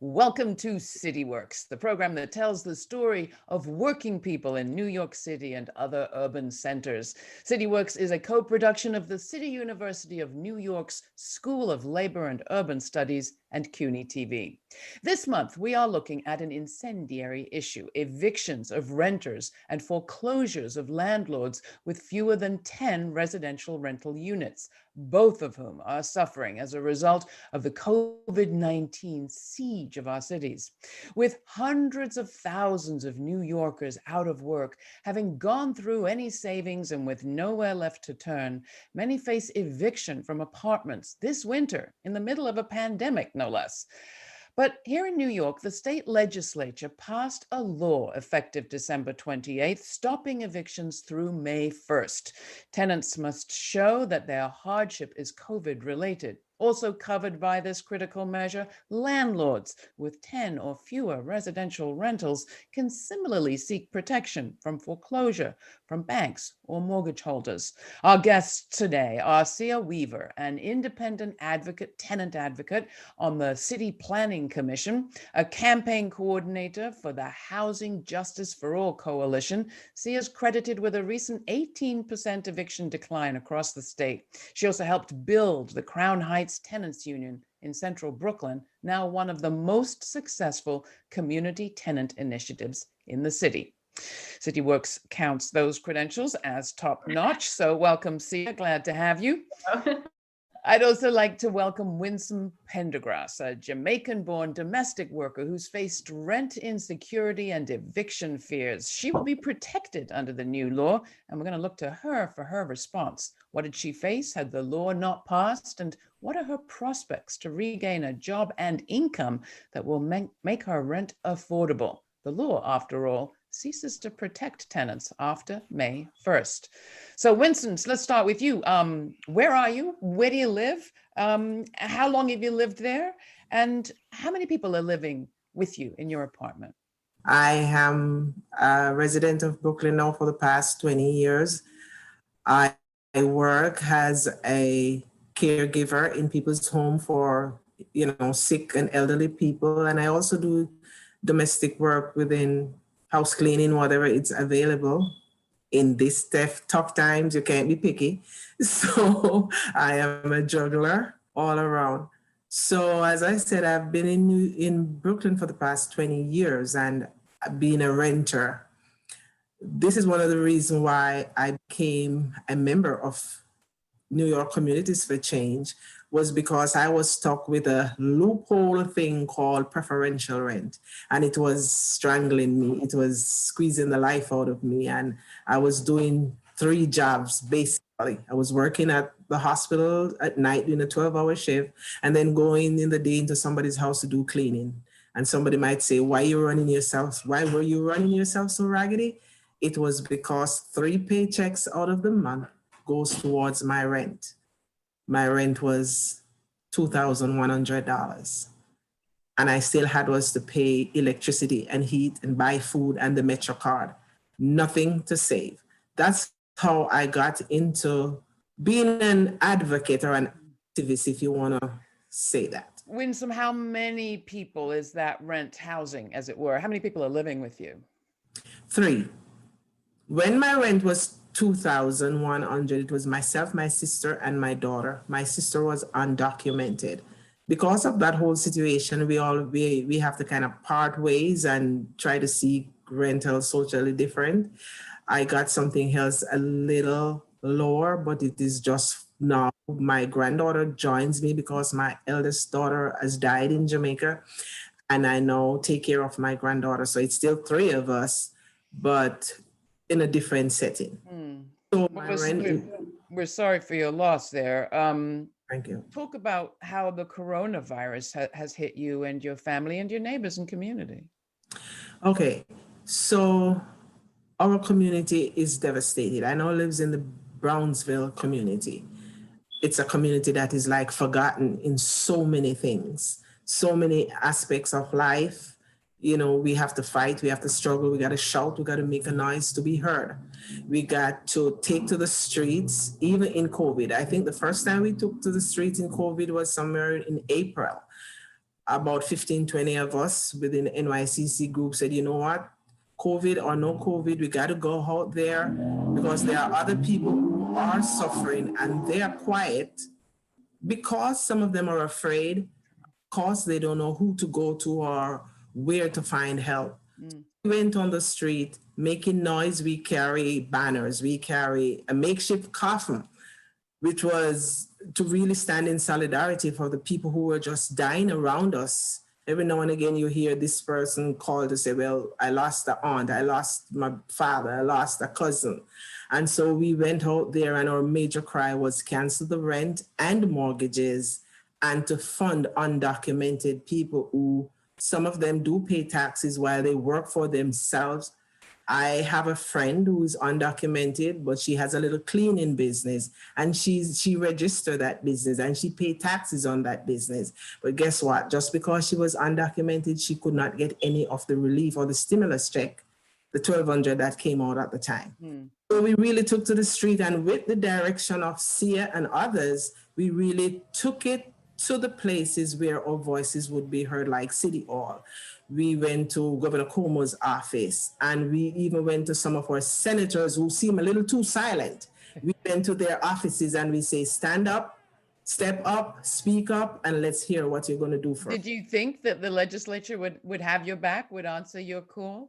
Welcome to CityWorks, the program that tells the story of working people in New York City and other urban centers. CityWorks is a co-production of the City University of New York's School of Labor and Urban Studies and CUNY TV. This month, we are looking at an incendiary issue: evictions of renters and foreclosures of landlords with fewer than 10 residential rental units, both of whom are suffering as a result of the COVID-19 siege of our cities. With hundreds of thousands of New Yorkers out of work, having gone through any savings and with nowhere left to turn, many face eviction from apartments this winter in the middle of a pandemic, no less. But here in New York, the state legislature passed a law effective December 28th, stopping evictions through May 1st. Tenants must show that their hardship is COVID-related. Also covered by this critical measure, landlords with 10 or fewer residential rentals can similarly seek protection from foreclosure from banks or mortgage holders. Our guests today are Sia Weaver, an independent advocate, tenant advocate on the City Planning Commission, a campaign coordinator for the Housing Justice for All Coalition. Sia's credited with a recent 18% eviction decline across the state. She also helped build the Crown Heights Tenants Union in central Brooklyn, now one of the most successful community tenant initiatives in the city. CityWorks counts those credentials as top-notch, so welcome, Sia. Glad to have you. I'd also like to welcome Winsome Pendergrass, a Jamaican-born domestic worker who's faced rent insecurity and eviction fears. She will be protected under the new law, and we're going to look to her for her response. What did she face had the law not passed, and what are her prospects to regain a job and income that will make her rent affordable? The law, after all, ceases to protect tenants after May 1st. So Winston, let's start with you. Where are you? Where do you live? How long have you lived there? And how many people are living with you in your apartment? I am a resident of Brooklyn now for the past 20 years. I work as a caregiver in people's home for, sick and elderly people. And I also do domestic work within house cleaning, whatever it's available. In these tough times, you can't be picky. So I am a juggler all around. So as I said, I've been in Brooklyn for the past 20 years and being a renter. This is one of the reasons why I became a member of New York Communities for Change, was because I was stuck with a loophole thing called preferential rent. And it was strangling me. It was squeezing the life out of me. And I was doing 3 jobs, basically. I was working at the hospital at night doing a 12-hour shift, and then going in the day into somebody's house to do cleaning. And somebody might say, why were you running yourself so raggedy? It was because 3 paychecks out of the month goes towards my rent. My rent was $2,100. And I still had was to pay electricity and heat and buy food and the Metro card. Nothing to save. That's how I got into being an advocate or an activist, if you want to say that. Winsome, how many people is that rent housing, as it were? How many people are living with you? 3. When my rent was $2,100, it was myself, my sister, and my daughter. My sister was undocumented. Because of that whole situation, we have to kind of part ways and try to see rental socially different. I got something else a little lower, but it is just now my granddaughter joins me because my eldest daughter has died in Jamaica, and I now take care of my granddaughter. So it's still 3 of us, but in a different setting. So we're sorry for your loss there. Thank you. Talk about how the coronavirus has hit you and your family and your neighbors and community. Okay, so our community is devastated. I now lives in the Brownsville community. It's a community that is like forgotten in so many things, so many aspects of life. We have to fight, we have to struggle, we got to shout, we got to make a noise to be heard. We got to take to the streets, even in COVID. I think the first time we took to the streets in COVID was somewhere in April. about 15, 20 of us within the NYCC group said, you know what, COVID or no COVID, we got to go out there because there are other people who are suffering and they are quiet because some of them are afraid, because they don't know who to go to or where to find help. We went on the street making noise. We carry banners, we carry a makeshift coffin, which was to really stand in solidarity for the people who were just dying around us. Every now and again, you hear this person call to say, well, I lost an aunt, I lost my father, I lost a cousin. And so we went out there and our major cry was cancel the rent and mortgages and to fund undocumented people who, some of them do pay taxes while they work for themselves. I have a friend who is undocumented, but she has a little cleaning business and she registered that business and she paid taxes on that business. But guess what? Just because she was undocumented, she could not get any of the relief or the stimulus check, the $1,200 that came out at the time. So we really took to the street, and with the direction of Sia and others, we really took it to the places where our voices would be heard, like City Hall. We went to Governor Cuomo's office, and we even went to some of our senators who seem a little too silent. We went to their offices and we say, stand up, step up, speak up, and let's hear what you're going to do for us. Did you think that the legislature would have your back, would answer your call?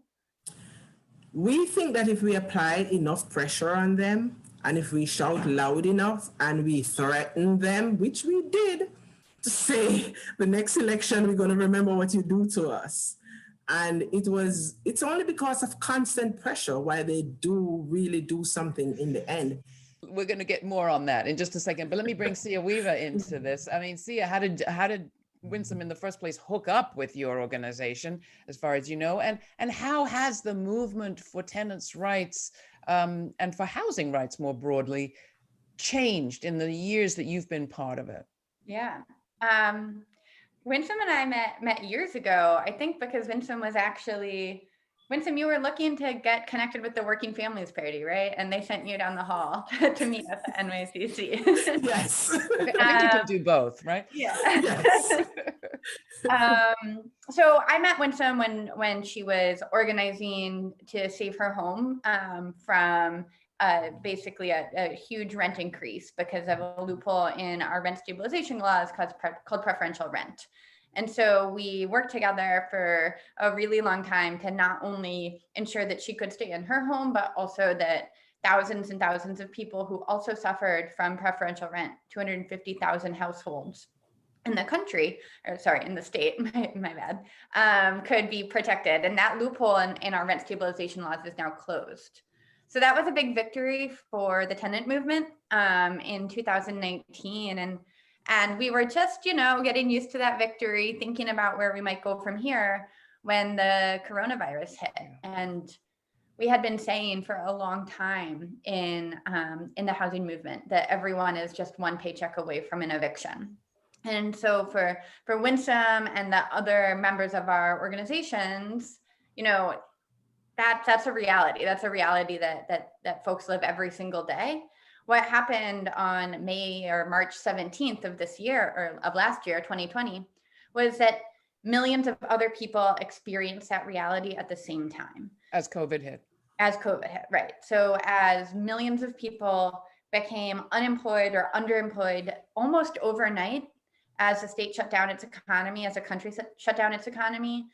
We think that if we apply enough pressure on them, and if we shout loud enough and we threaten them, which we did, to say the next election we're going to remember what you do to us. And it's only because of constant pressure why they do really do something in the end. We're going to get more on that in just a second, but let me bring Sia Weaver into this. I mean, Sia, how did Winsome in the first place hook up with your organization, as far as you know, and how has the movement for tenants' rights and for housing rights more broadly changed in the years that you've been part of it? Yeah. Winsome and I met years ago, I think because Winsome, you were looking to get connected with the Working Families Party, right? And they sent you down the hall to meet us at NYCC. Yes. I think you can do both, right? Yeah. Yes. So I met Winsome when she was organizing to save her home from basically a huge rent increase because of a loophole in our rent stabilization laws called preferential rent. And so we worked together for a really long time to not only ensure that she could stay in her home, but also that thousands and thousands of people who also suffered from preferential rent, 250,000 households in the country, in the state, my bad, could be protected. And that loophole in our rent stabilization laws is now closed. So that was a big victory for the tenant movement in 2019. And we were just, getting used to that victory, thinking about where we might go from here when the coronavirus hit. And we had been saying for a long time in the housing movement that everyone is just one paycheck away from an eviction. And so for Winsome and the other members of our organizations, that's a reality. That's a reality that folks live every single day. What happened on March 17th of this year, or of last year, 2020, was that millions of other people experienced that reality at the same time. As COVID hit. Right. So as millions of people became unemployed or underemployed almost overnight, as the state shut down its economy, as the country shut down its economy,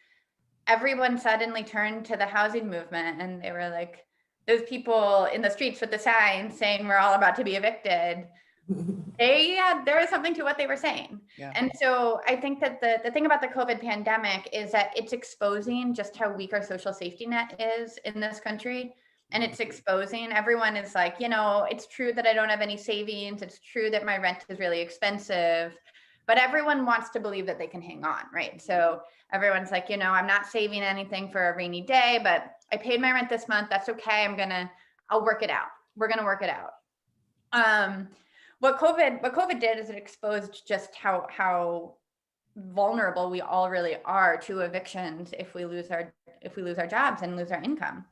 everyone suddenly turned to the housing movement, and they were like, those people in the streets with the signs saying we're all about to be evicted, there was something to what they were saying. Yeah. And so I think that the thing about the COVID pandemic is that it's exposing just how weak our social safety net is in this country. And it's exposing, everyone is like, it's true that I don't have any savings. It's true that my rent is really expensive, but everyone wants to believe that they can hang on, right? So everyone's like, I'm not saving anything for a rainy day, but I paid my rent this month. That's okay. I'll work it out. We're going to work it out. What COVID did is it exposed just how vulnerable we all really are to evictions if we lose our jobs and lose our income.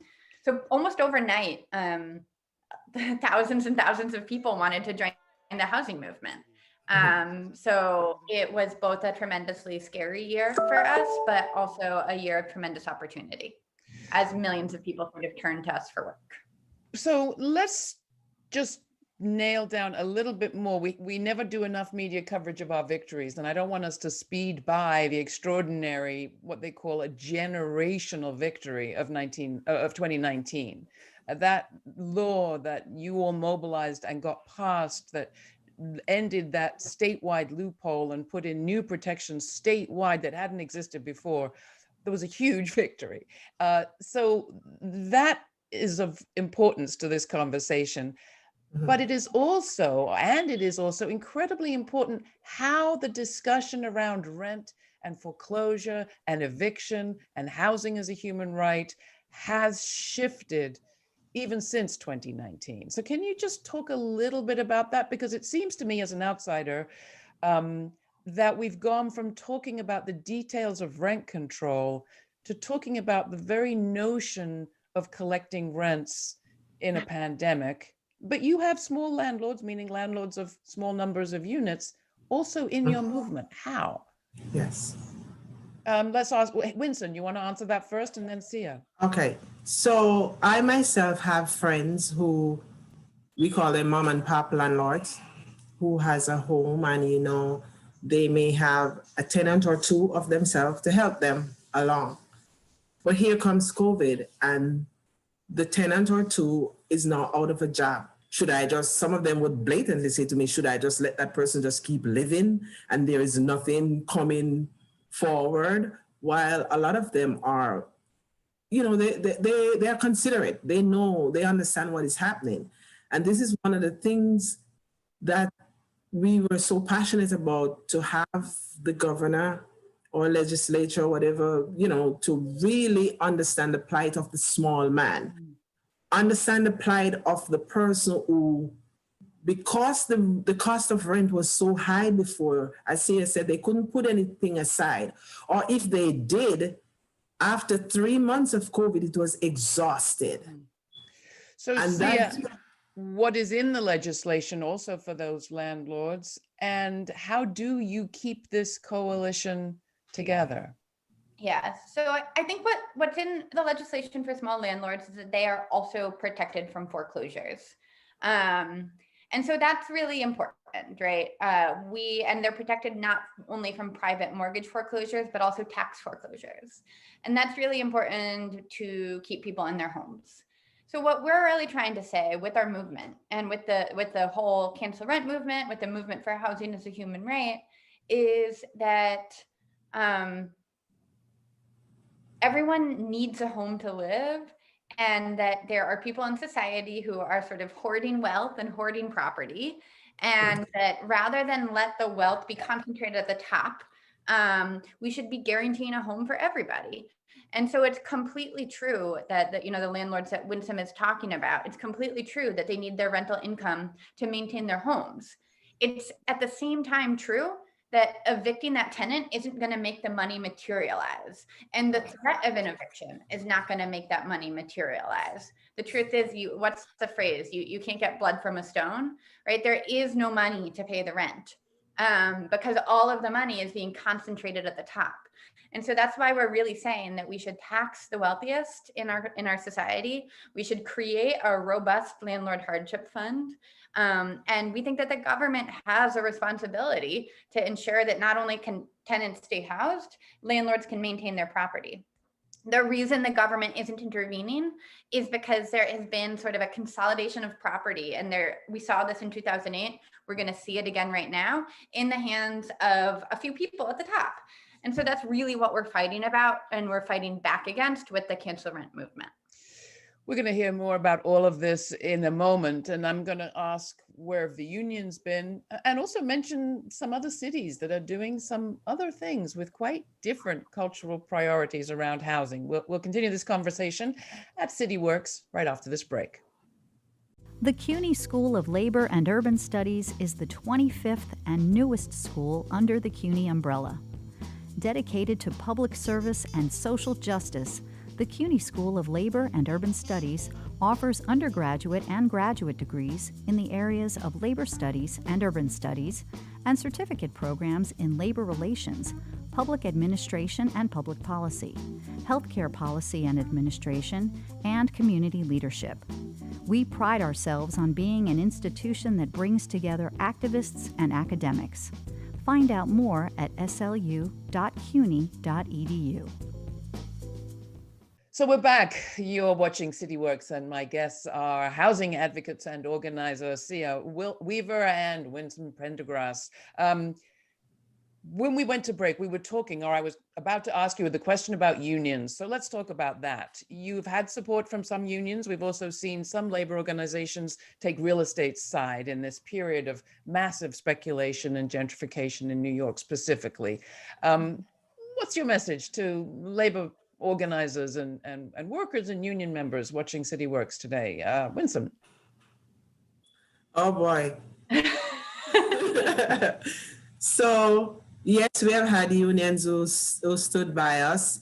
So almost overnight, thousands and thousands of people wanted to join the housing movement. So it was both a tremendously scary year for us, but also a year of tremendous opportunity as millions of people sort of turned to us for work. So let's just nail down a little bit more. We never do enough media coverage of our victories, and I don't want us to speed by the extraordinary, what they call a generational victory of 2019. That law that you all mobilized and got passed that ended that statewide loophole and put in new protections statewide that hadn't existed before. There was a huge victory. So that is of importance to this conversation. But it is also incredibly important how the discussion around rent and foreclosure and eviction and housing as a human right has shifted even since 2019. So can you just talk a little bit about that? Because it seems to me as an outsider that we've gone from talking about the details of rent control to talking about the very notion of collecting rents in a pandemic. But you have small landlords, meaning landlords of small numbers of units, also in your movement. How? Yes. Let's ask Winston, you want to answer that first and then Sia? Okay. So I myself have friends who we call them mom and pop landlords who has a home, and they may have a tenant or two of themselves to help them along. But here comes COVID, and the tenant or two is now out of a job. Some of them would blatantly say to me, should I just let that person just keep living and there is nothing coming forward? While a lot of them are, they are considerate. They know, they understand what is happening. And this is one of the things that we were so passionate about, to have the governor or legislature, or whatever, to really understand the plight of the small man. Understand the plight of the person who, because the cost of rent was so high before, as Sia said, they couldn't put anything aside. Or if they did, after 3 months of COVID, it was exhausted. So Sia, what is in the legislation also for those landlords, and how do you keep this coalition together? Yeah, so I think what's in the legislation for small landlords is that they are also protected from foreclosures. And so that's really important, right? And they're protected not only from private mortgage foreclosures, but also tax foreclosures. And that's really important to keep people in their homes. So what we're really trying to say with our movement and with the whole cancel rent movement, with the movement for housing as a human right, is that everyone needs a home to live, and that there are people in society who are sort of hoarding wealth and hoarding property, and that rather than let the wealth be concentrated at the top, we should be guaranteeing a home for everybody. And so it's completely true that the landlords that Winsome is talking about, it's completely true that they need their rental income to maintain their homes. It's at the same time true that evicting that tenant isn't going to make the money materialize. And the threat of an eviction is not going to make that money materialize. The truth is, what's the phrase? You can't get blood from a stone, right? There is no money to pay the rent because all of the money is being concentrated at the top. And so that's why we're really saying that we should tax the wealthiest in our society. We should create a robust landlord hardship fund. And we think that the government has a responsibility to ensure that not only can tenants stay housed, landlords can maintain their property. The reason the government isn't intervening is because there has been sort of a consolidation of property. And we saw this in 2008. We're going to see it again right now in the hands of a few people at the top. And so that's really what we're fighting about, and we're fighting back against with the cancel rent movement. We're going to hear more about all of this in a moment, and I'm going to ask where the union's been, and also mention some other cities that are doing some other things with quite different cultural priorities around housing. We'll continue this conversation at CityWorks right after this break. The CUNY School of Labor and Urban Studies is the 25th and newest school under the CUNY umbrella. Dedicated to public service and social justice, the CUNY School of Labor and Urban Studies offers undergraduate and graduate degrees in the areas of labor studies and urban studies, and certificate programs in labor relations, public administration and public policy, healthcare policy and administration, and community leadership. We pride ourselves on being an institution that brings together activists and academics. Find out more at slu.cuny.edu. So we're back. You're watching CityWorks, and my guests are housing advocates and organizers, Sia Weaver and Winston Prendergrass. When we went to break, we were talking, or I was about to ask you the question about unions. So let's talk about that. You've had support from some unions. We've also seen some labor organizations take real estate's side in this period of massive speculation and gentrification in New York specifically. What's your message to labor organizers and workers and union members watching CityWorks today? Winston. Oh boy. So yes, we have had unions who stood by us,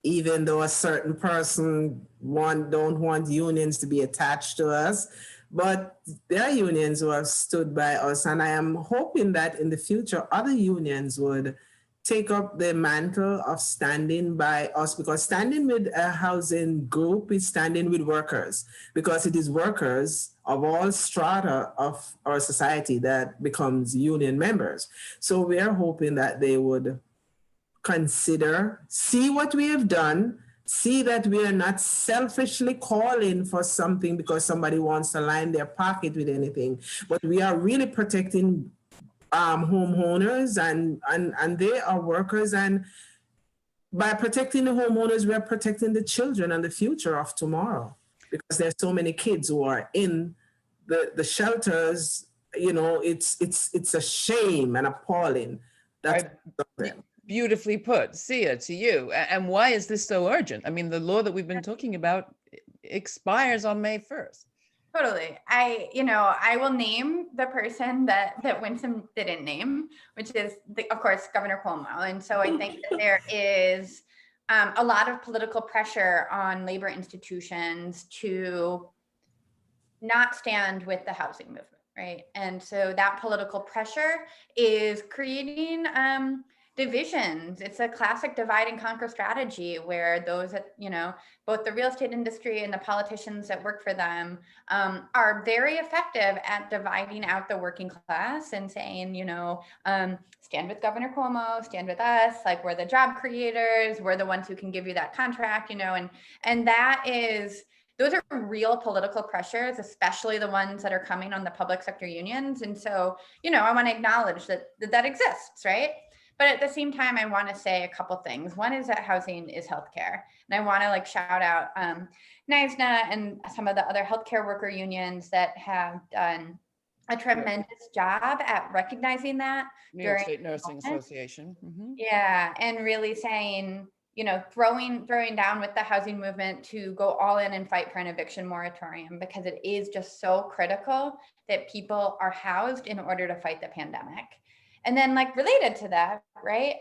even though a certain person don't want unions to be attached to us. But there are unions who have stood by us, and I am hoping that in the future, other unions would take up the mantle of standing by us, because standing with a housing group is standing with workers, because it is workers of all strata of our society that becomes union members. So we are hoping that they would consider, see what we have done, see that we are not selfishly calling for something because somebody wants to line their pocket with anything, but we are really protecting homeowners and they are workers, and by protecting the homeowners, we are protecting the children and the future of tomorrow, because there's so many kids who are in the shelters. You know, it's a shame and appalling. That's beautifully put. Sia, to you. And why is this so urgent? I mean, the law that we've been talking about expires on May 1st. Totally. I will name the person that Winston didn't name, which is, of course, Governor Cuomo. And so I think that there is a lot of political pressure on labor institutions to not stand with the housing movement, right? And so that political pressure is creating divisions. It's a classic divide and conquer strategy where those that, both the real estate industry and the politicians that work for them are very effective at dividing out the working class and saying, stand with Governor Cuomo, stand with us, like we're the job creators, we're the ones who can give you that contract, and that is, those are real political pressures, especially the ones that are coming on the public sector unions. And so, I want to acknowledge that exists, right? But at the same time, I want to say a couple things. One is that housing is healthcare. And I want to shout out NYSNA and some of the other healthcare worker unions that have done a tremendous job at recognizing that. New York State Nursing Association. Mm-hmm. Yeah, and really saying, throwing down with the housing movement to go all in and fight for an eviction moratorium, because it is just so critical that people are housed in order to fight the pandemic. And then related to that, right?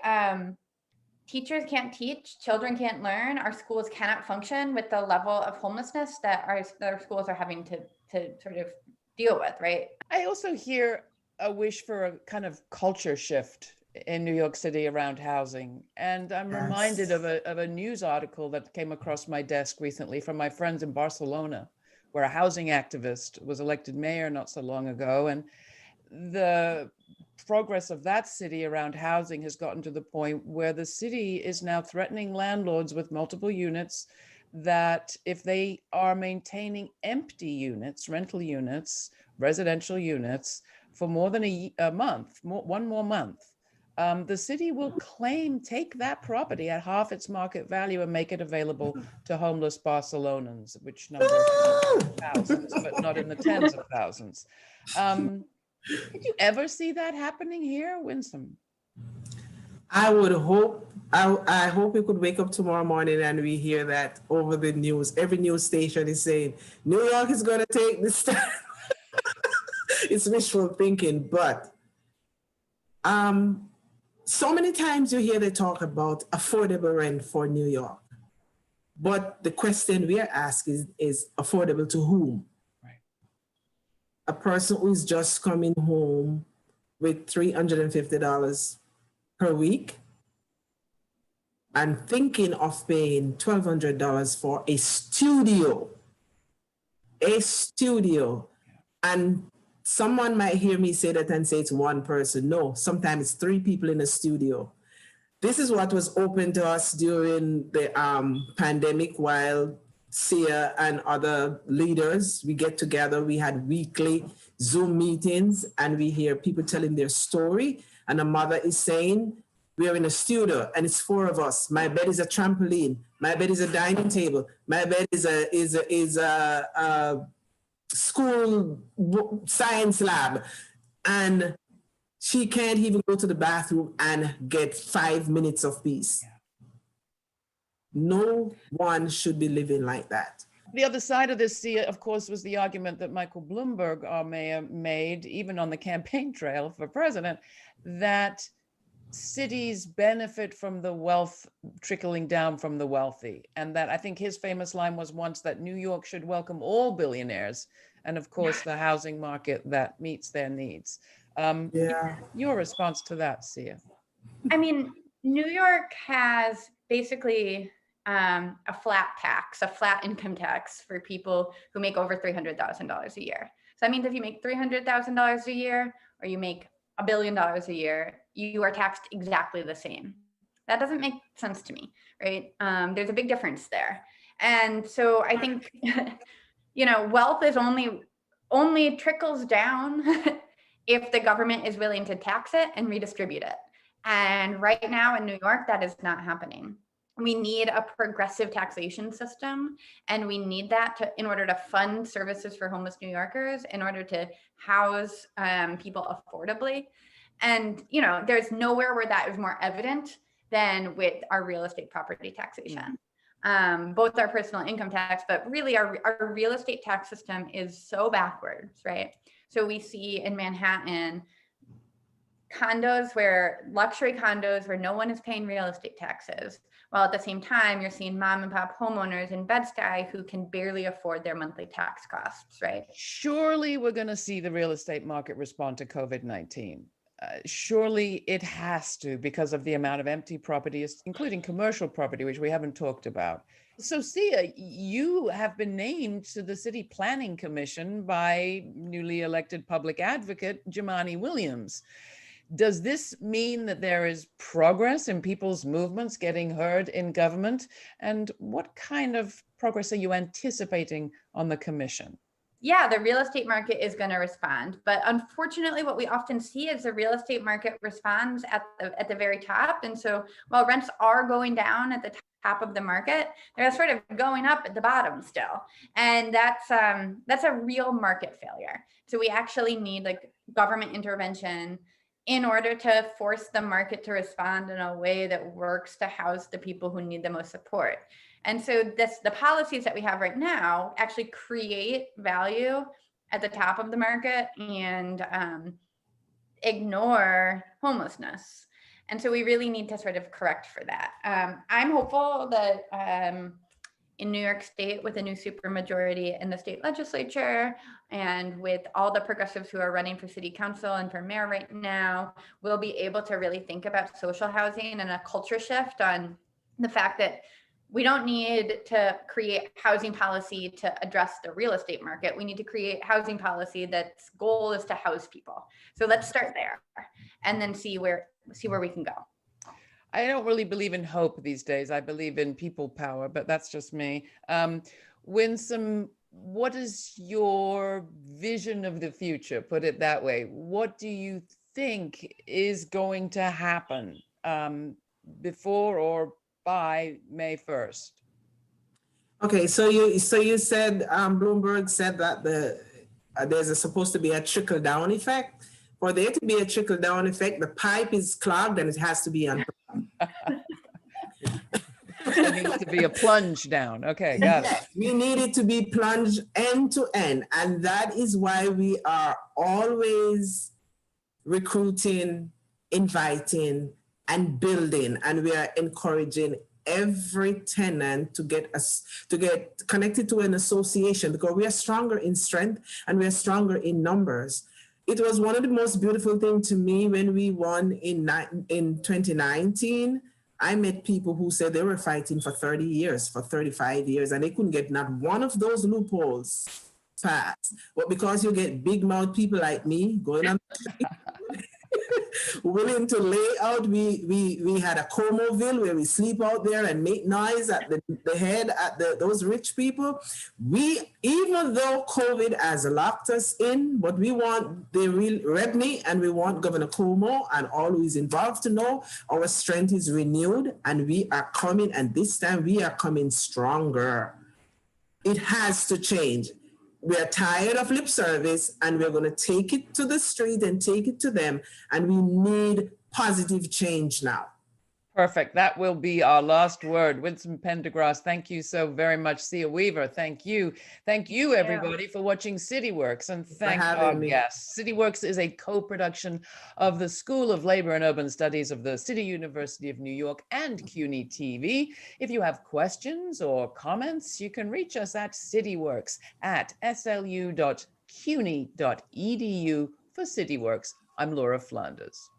Teachers can't teach, children can't learn, our schools cannot function with the level of homelessness that our schools are having to sort of deal with, right? I also hear a wish for a kind of culture shift in New York City around housing. And I'm reminded of a news article that came across my desk recently from my friends in Barcelona, where a housing activist was elected mayor not so long ago. And the progress of that city around housing has gotten to the point where the city is now threatening landlords with multiple units that if they are maintaining empty units, rental units, residential units for more than a month, one more month, the city will take that property at half its market value and make it available to homeless Barcelonans, which number thousands, but not in the tens of thousands. Did you ever see that happening here, Winston? I would hope, I hope we could wake up tomorrow morning and we hear that over the news. Every news station is saying, New York is going to take this stand. It's wishful thinking, but so many times you hear they talk about affordable rent for New York. But the question we are asking is affordable to whom? A person who's just coming home with $350 per week and thinking of paying $1,200 for a studio. And someone might hear me say that and say it's one person. No, sometimes it's 3 people in a studio. This is what was open to us during the pandemic, while SIA and other leaders, we get together, we had weekly Zoom meetings, and we hear people telling their story. And a mother is saying, we are in a studio and it's 4 of us. My bed is a trampoline. My bed is a dining table. My bed is a school science lab. And she can't even go to the bathroom and get 5 minutes of peace. No one should be living like that. The other side of this, of course, was the argument that Michael Bloomberg, our mayor, made, even on the campaign trail for president, that cities benefit from the wealth trickling down from the wealthy. And that I think his famous line was once that New York should welcome all billionaires. And of course, the housing market that meets their needs. Your response to that, Sia? I mean, New York has basically a flat tax, a flat income tax for people who make over $300,000 a year. So that means if you make $300,000 a year or you make $1 billion a year, you are taxed exactly the same. That doesn't make sense to me, right? There's a big difference there. And so I think, wealth is only trickles down if the government is willing to tax it and redistribute it. And right now in New York, that is not happening. We need a progressive taxation system, and we need that in order to fund services for homeless New Yorkers, in order to house people affordably. And, there's nowhere where that is more evident than with our real estate property taxation. Both our personal income tax, but really our real estate tax system is so backwards, right? So we see in Manhattan, luxury condos where no one is paying real estate taxes, while at the same time you're seeing mom and pop homeowners in Bed-Stuy who can barely afford their monthly tax costs, right? Surely we're going to see the real estate market respond to COVID-19. Surely it has to, because of the amount of empty property, including commercial property, which we haven't talked about. So Sia, you have been named to the City Planning Commission by newly elected public advocate Jumaane Williams. Does this mean that there is progress in people's movements getting heard in government? And what kind of progress are you anticipating on the commission? Yeah, the real estate market is going to respond. But unfortunately, what we often see is the real estate market responds at the very top. And so while rents are going down at the top of the market, they're sort of going up at the bottom still. And that's a real market failure. So we actually need government intervention in order to force the market to respond in a way that works to house the people who need the most support. And so the policies that we have right now actually create value at the top of the market and ignore homelessness. And so we really need to sort of correct for that. I'm hopeful that in New York State, with a new supermajority in the state legislature and with all the progressives who are running for city council and for mayor right now, we'll be able to really think about social housing and a culture shift on the fact that we don't need to create housing policy to address the real estate market. We need to create housing policy that's goal is to house people. So let's start there and then see where we can go. I don't really believe in hope these days. I believe in people power, but that's just me. Winsome, what is your vision of the future? Put it that way. What do you think is going to happen before or by May 1st? Okay, so you said Bloomberg said that there's supposed to be a trickle down effect. For there to be a trickle down effect, the pipe is clogged and it has to be unplugged. There needs to be a plunge down. Okay, got it. We need it to be plunged end to end. And that is why we are always recruiting, inviting, and building. And we are encouraging every tenant to get connected to an association, because we are stronger in strength and we are stronger in numbers. it was one of the most beautiful things to me when we won in 2019. I met people who said they were fighting for 30 years, for 35 years, and they couldn't get not one of those loopholes passed. But because you get big mouth people like me going on willing to lay out, we had a Comoville where we sleep out there and make noise at the head at those rich people. We, even though COVID has locked us in, but we want the real Rebney and we want Governor Cuomo and all who is involved to know our strength is renewed and we are coming, and this time we are coming stronger. It has to change. We are tired of lip service and we're going to take it to the street and take it to them. And we need positive change now. Perfect. That will be our last word. Winston Pendergrass, thank you so very much. Sia Weaver, thank you. Thank you, everybody, for watching CityWorks, and thank our guests. CityWorks is a co-production of the School of Labor and Urban Studies of the City University of New York and CUNY TV. If you have questions or comments, you can reach us at cityworks@slu.cuny.edu. For CityWorks, I'm Laura Flanders.